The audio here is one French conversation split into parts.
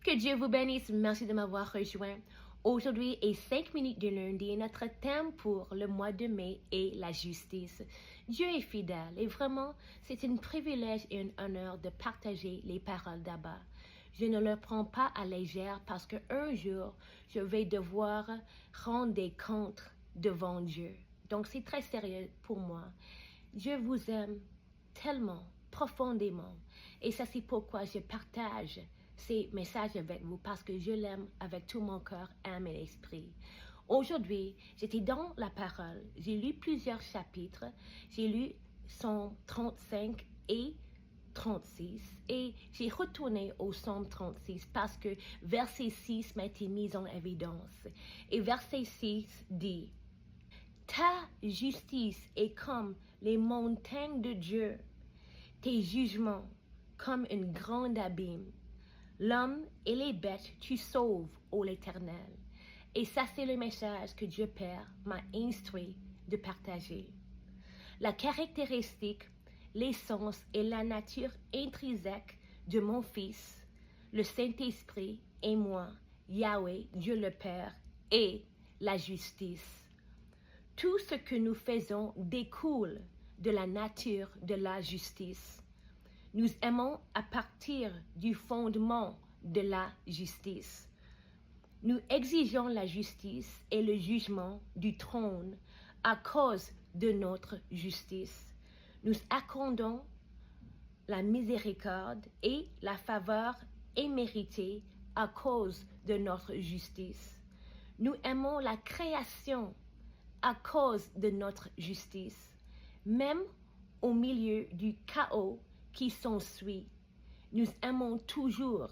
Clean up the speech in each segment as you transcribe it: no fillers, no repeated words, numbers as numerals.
Que Dieu vous bénisse. Merci de m'avoir rejoint. Aujourd'hui est 5 minutes de lundi et notre thème pour le mois de mai est la justice. Dieu est fidèle et vraiment, c'est un privilège et un honneur de partager les paroles d'Abba. Je ne le prends pas à légère parce qu'un jour, je vais devoir rendre des comptes devant Dieu. Donc, c'est très sérieux pour moi. Je vous aime tellement, profondément. Et ça, c'est pourquoi je partage ces messages avec vous, parce que je l'aime avec tout mon cœur, âme et esprit. Aujourd'hui, j'étais dans la parole. J'ai lu plusieurs chapitres. J'ai lu Psaume 35 et 36 et j'ai retourné au Psaume 36 parce que verset 6 m'a été mis en évidence. Et verset 6 dit: Ta justice est comme les montagnes de Dieu, tes jugements comme une grande abîme. L'homme et les bêtes, tu sauves, ô l'Éternel. Et ça, c'est le message que Dieu Père m'a instruit de partager. La caractéristique, l'essence et la nature intrinsèque de mon Fils, le Saint-Esprit et moi, Yahweh, Dieu le Père, est la justice. Tout ce que nous faisons découle de la nature de la justice. Nous aimons à partir du fondement de la justice. Nous exigeons la justice et le jugement du trône à cause de notre justice. Nous accordons la miséricorde et la faveur imméritée à cause de notre justice. Nous aimons la création à cause de notre justice. Même au milieu du chaos qui s'ensuit, nous aimons toujours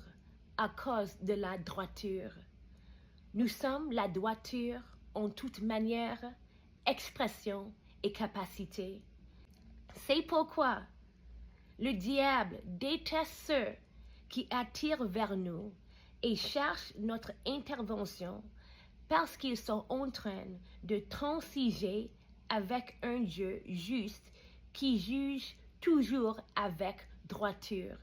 à cause de la droiture. Nous sommes la droiture en toute manière, expression et capacité. C'est pourquoi le diable déteste ceux qui attirent vers nous et cherchent notre intervention parce qu'ils sont en train de transiger avec un Dieu juste qui juge toujours avec droiture.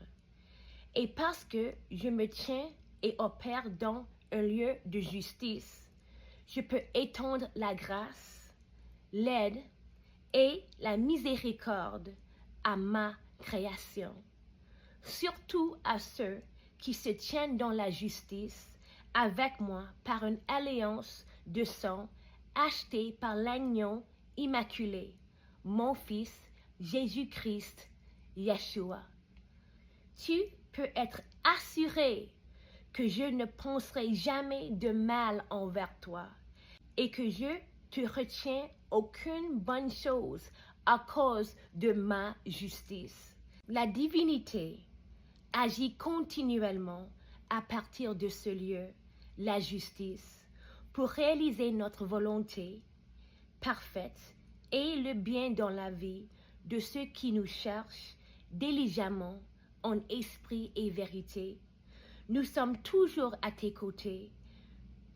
Et parce que je me tiens et opère dans un lieu de justice, je peux étendre la grâce, l'aide et la miséricorde à ma création. Surtout à ceux qui se tiennent dans la justice avec moi par une alliance de sang achetée par l'agneau immaculé, mon Fils Jésus-Christ, Yeshua. Tu peux être assuré que je ne penserai jamais de mal envers toi et que je te retiens aucune bonne chose à cause de ma justice. La divinité agit continuellement à partir de ce lieu, la justice, pour réaliser notre volonté parfaite et le bien dans la vie de ceux qui nous cherchent diligemment en esprit et vérité. Nous sommes toujours à tes côtés,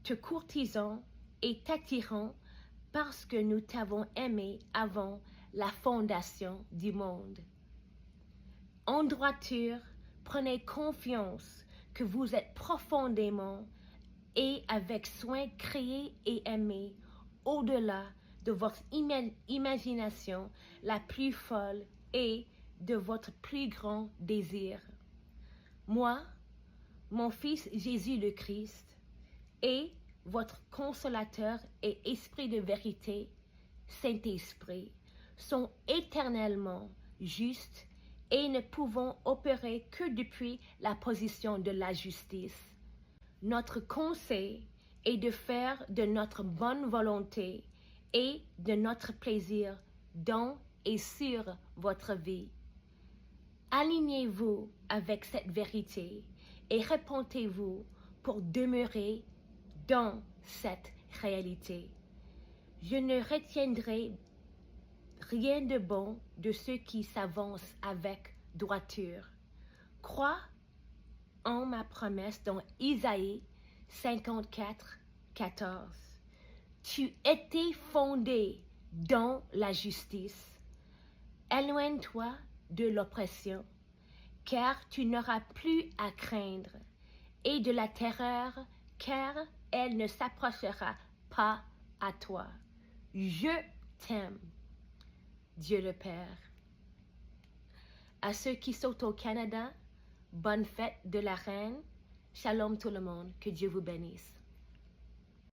te courtisant et t'attirant parce que nous t'avons aimé avant la fondation du monde. En droiture, prenez confiance que vous êtes profondément et avec soin créés et aimés au-delà de votre imagination la plus folle et de votre plus grand désir. Moi, mon Fils Jésus le Christ, et votre consolateur et esprit de vérité, Saint-Esprit, sont éternellement justes et ne pouvons opérer que depuis la position de la justice. Notre conseil est de faire de notre bonne volonté et de notre plaisir dans et sur votre vie. Alignez-vous avec cette vérité et répentez-vous pour demeurer dans cette réalité. Je ne retiendrai rien de bon de ceux qui s'avancent avec droiture. Crois en ma promesse dans Isaïe 54, 14. Tu étais fondé dans la justice. Éloigne-toi de l'oppression, car tu n'auras plus à craindre, et de la terreur, car elle ne s'approchera pas à toi. Je t'aime, Dieu le Père. À ceux qui sont au Canada, bonne fête de la Reine. Shalom tout le monde, que Dieu vous bénisse.